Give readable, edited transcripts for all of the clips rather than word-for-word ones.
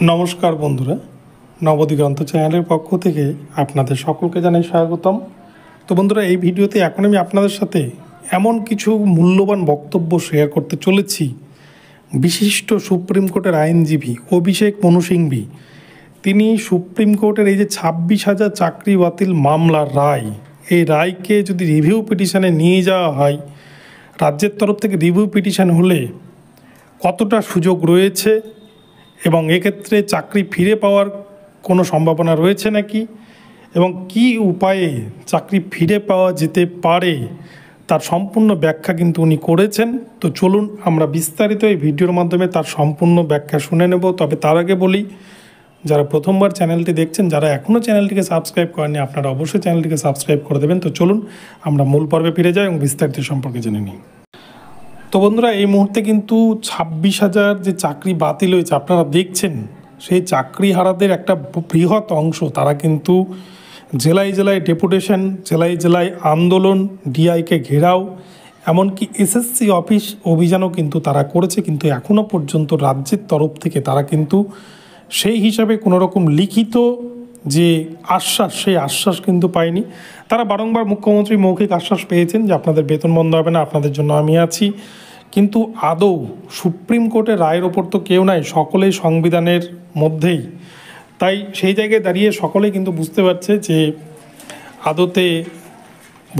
নমস্কার বন্ধুরা, নবদিগন্ত চ্যানেলের পক্ষ থেকে আপনাদের সকলকে জানাই স্বাগতম। তো বন্ধুরা, এই ভিডিওতে এখন আমি আপনাদের সাথে এমন কিছু মূল্যবান বক্তব্য শেয়ার করতে চলেছি। বিশিষ্ট সুপ্রিম কোর্টের আইনজীবী অভিষেক মনু সিংভি, তিনি সুপ্রিম কোর্টের এই যে 26,000 চাকরি বাতিল মামলার রায়, এই রায়কে যদি রিভিউ পিটিশনে নিয়ে যাওয়া হয়, রাজ্যের তরফ থেকে রিভিউ পিটিশন হলে কতটা সুযোগ রয়েছে এবং এক্ষেত্রে চাকরি ফিরে পাওয়ার কোনো সম্ভাবনা রয়েছে নাকি, এবং কি উপায়ে চাকরি ফিরে পাওয়া যেতে পারে, তার সম্পূর্ণ ব্যাখ্যা কিন্তু উনি করেছেন। তো চলুন আমরা বিস্তারিত এই ভিডিওর মাধ্যমে তার সম্পূর্ণ ব্যাখ্যা শুনে নেব। তবে তার আগে বলি, যারা প্রথমবার চ্যানেলটি দেখছেন, যারা এখনও চ্যানেলটিকে সাবস্ক্রাইব করেননি, আপনারা অবশ্যই চ্যানেলটিকে সাবস্ক্রাইব করে দেবেন। তো চলুন আমরা মূল পর্বে ফিরে যাই এবং বিস্তারিত সম্পর্কে জেনে নিই। তো বন্ধুরা, এই মুহূর্তে কিন্তু 26,000 যে চাকরি বাতিল হয়েছে আপনারা দেখছেন, সেই চাকরি হারাদের একটা বৃহৎ অংশ তারা কিন্তু জেলায় জেলায় ডেপুটেশন, জেলায় জেলায় আন্দোলন, ডিআইকে ঘেরাও, এমনকি এসএসসি অফিস অভিযানও কিন্তু তারা করেছে। কিন্তু এখনও পর্যন্ত রাজ্যের তরফ থেকে তারা কিন্তু সেই হিসাবে কোনো রকম লিখিত যে আশ্বাস, সেই আশ্বাস কিন্তু পায়নি। তারা বারংবার মুখ্যমন্ত্রী মৌখিক আশ্বাস পেয়েছেন যে আপনাদের বেতন বন্ধ হবে না, আপনাদের জন্য আমি আছি। কিন্তু আদৌ সুপ্রিম কোর্টের রায়ের ওপর তো কেউ নাই, সকলেই সংবিধানের মধ্যেই। তাই সেই জায়গায় দাঁড়িয়ে সকলেই কিন্তু বুঝতে পারছে যে আদতে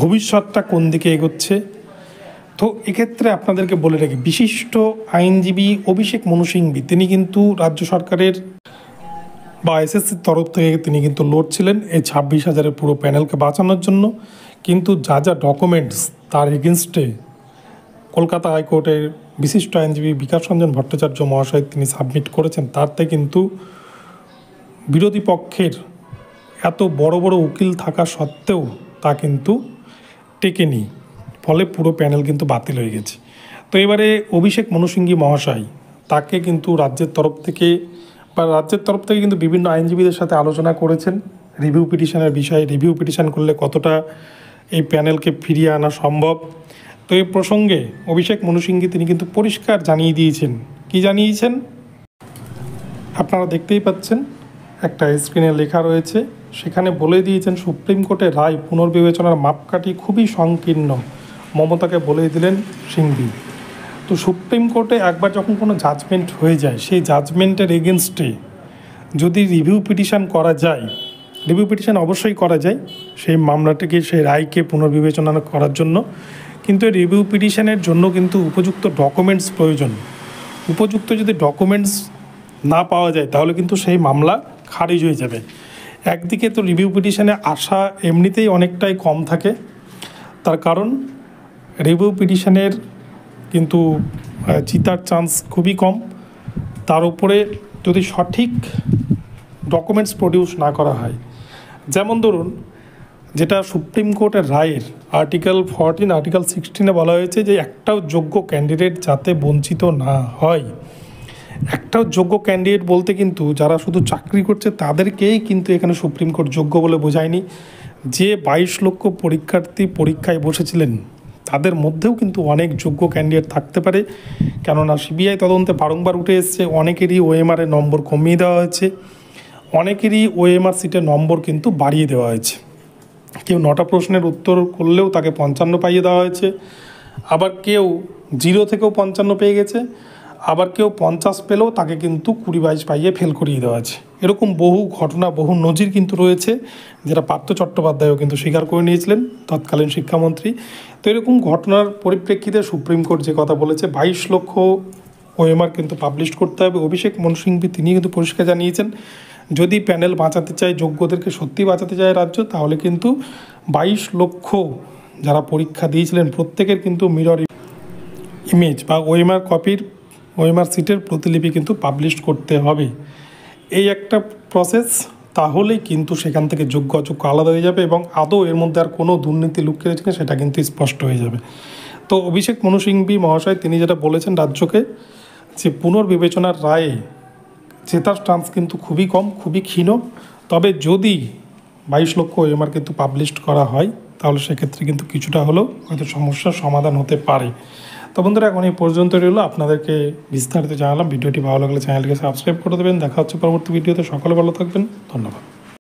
ভবিষ্যৎটা কোন দিকে এগোচ্ছে। তো এক্ষেত্রে আপনাদেরকে বলে রাখি, বিশিষ্ট আইনজীবী অভিষেক মনু সিংভি, তিনি কিন্তু রাজ্য সরকারের বা এসএসসির তরফ থেকে তিনি কিন্তু লড়ছিলেন এই 26,000-এর পুরো প্যানেলকে বাঁচানোর জন্য। কিন্তু যা যা ডকুমেন্টস তার এগেনস্টে কলকাতা হাইকোর্টের বিশিষ্ট আইনজীবী বিকাশ রঞ্জন ভট্টাচার্য মহাশয় তিনি সাবমিট করেছেন, তাতে কিন্তু বিরোধী পক্ষের এত বড় বড় উকিল থাকা সত্ত্বেও তা কিন্তু টেকেনি, ফলে পুরো প্যানেল কিন্তু বাতিল হয়ে গেছে। তো এবারে অভিষেক মনু সিংভি মহাশয়, তাকে কিন্তু রাজ্যের তরফ থেকে কিন্তু বিভিন্ন আইনজীবীদের সাথে আলোচনা করেছেন রিভিউ পিটিশনের বিষয়ে। রিভিউ পিটিশন করলে কতটা এই প্যানেলকে ফিরিয়ে আনা সম্ভব। তো এই প্রসঙ্গে অভিষেক মনু সিংভি তিনি কিন্তু পরিষ্কার জানিয়ে দিয়েছেন। কি জানিয়েছেন আপনারা দেখতেই পাচ্ছেন, একটা স্ক্রিনে লেখা রয়েছে, সেখানে বলে দিয়েছেন সুপ্রিম কোর্টের রায় পুনর্বিবেচনার মাপকাঠি খুবই সংকীর্ণ, মমতাকে বলে দিলেন সিংভি। তো সুপ্রিম কোর্টে একবার যখন কোনো জাজমেন্ট হয়ে যায়, সেই জাজমেন্টের এগেনস্টে যদি রিভিউ পিটিশন করা যায়, রিভিউ পিটিশন অবশ্যই করা যায় সেই মামলাটিকে, সেই রায়কে পুনর্বিবেচনা করার জন্য। কিন্তু এই রিভিউ পিটিশনের জন্য কিন্তু উপযুক্ত ডকুমেন্টস প্রয়োজন। উপযুক্ত যদি ডকুমেন্টস না পাওয়া যায় তাহলে কিন্তু সেই মামলা খারিজ হয়ে যাবে। একদিকে তো রিভিউ পিটিশনে আশা এমনিতেই অনেকটাই কম থাকে, তার কারণ রিভিউ পিটিশনের কিন্তু জিতার চান্স খুবই কম। তার উপরে যদি সঠিক ডকুমেন্টস প্রডিউস না করা হয়, যেমন ধরুন যেটা সুপ্রিম কোর্টের রায়ের আর্টিকেল 14, আর্টিকেল 16-এ বলা হয়েছে যে একটাও যোগ্য ক্যান্ডিডেট যাতে বঞ্চিত না হয়। একটাও যোগ্য ক্যান্ডিডেট বলতে কিন্তু যারা শুধু চাকরি করছে তাদেরকেই কিন্তু এখানে সুপ্রিম কোর্ট যোগ্য বলে বোঝায়নি। যে 22 লক্ষ পরীক্ষার্থী পরীক্ষায় বসেছিলেন তাদের মধ্যেও কিন্তু অনেক যোগ্য ক্যান্ডিডেট থাকতে পারে, কেননা সিবিআই তদন্তে বারংবার উঠে এসছে অনেকেরই ওএমআরের নম্বর কমিয়ে দেওয়া হয়েছে, অনেকেরই ওএমআর সিটের নম্বর কিন্তু বাড়িয়ে দেওয়া হয়েছে। কেউ 9টা প্রশ্নের উত্তর করলেও তাকে 55 পাইয়ে দেওয়া হয়েছে, আবার কেউ 0 থেকেও 55 পেয়ে গেছে, আবার কেউ 50 পেলেও তাকে কিন্তু 20-22 পাইয়ে ফেল করিয়ে দেওয়া আছে। এরকম বহু ঘটনা, বহু নজির কিন্তু রয়েছে, যেটা পার্থ চট্টোপাধ্যায়ও কিন্তু স্বীকার করে নিয়েছিলেন, তৎকালীন শিক্ষামন্ত্রী। তো এরকম ঘটনার পরিপ্রেক্ষিতে সুপ্রিম কোর্ট যে কথা বলেছে, 22 লক্ষ ওএমআর কিন্তু পাবলিশ করতে হবে। অভিষেক মনু সিংভি তিনি কিন্তু পরিষ্কার জানিয়েছেন, যদি প্যানেল বাঁচাতে চায়, যোগ্যদেরকে সত্যি বাঁচাতে চায় রাজ্য, তাহলে কিন্তু 22 লক্ষ যারা পরীক্ষা দিয়েছিলেন প্রত্যেকের কিন্তু মিরর ইমেজ বা ওএমআর কপির, ওএমআর সিটের প্রতিলিপি কিন্তু পাবলিশ করতে হবে। এই একটা প্রসেস, তাহলেই কিন্তু সেখান থেকে যোগ্য অযোগ্য আলাদা হয়ে যাবে এবং আদৌ এর মধ্যে আর কোনো দুর্নীতি লুকিয়ে রয়েছে সেটা কিন্তু স্পষ্ট হয়ে যাবে। তো অভিষেক মনু সিংভি মহাশয় তিনি যেটা বলেছেন রাজ্যকে, যে পুনর্বিবেচনার রায়ে জেতার চান্স কিন্তু খুবই কম, খুবই ক্ষীণ। তবে যদি 22 লক্ষ ওএমআর কিন্তু পাবলিশ করা হয়, তাহলে সেক্ষেত্রে কিন্তু কিছুটা হলেও হয়তো সমস্যার সমাধান হতে পারে। তো বন্ধুরা এখন এই পর্যন্ত রইল, আপনাদেরকে বিস্তারিত জানালাম। ভিডিওটি ভালো লাগলে চ্যানেলটিকে সাবস্ক্রাইব করে দেবেন। দেখা হচ্ছে পরবর্তী ভিডিওতে। সকলে ভালো থাকবেন, ধন্যবাদ।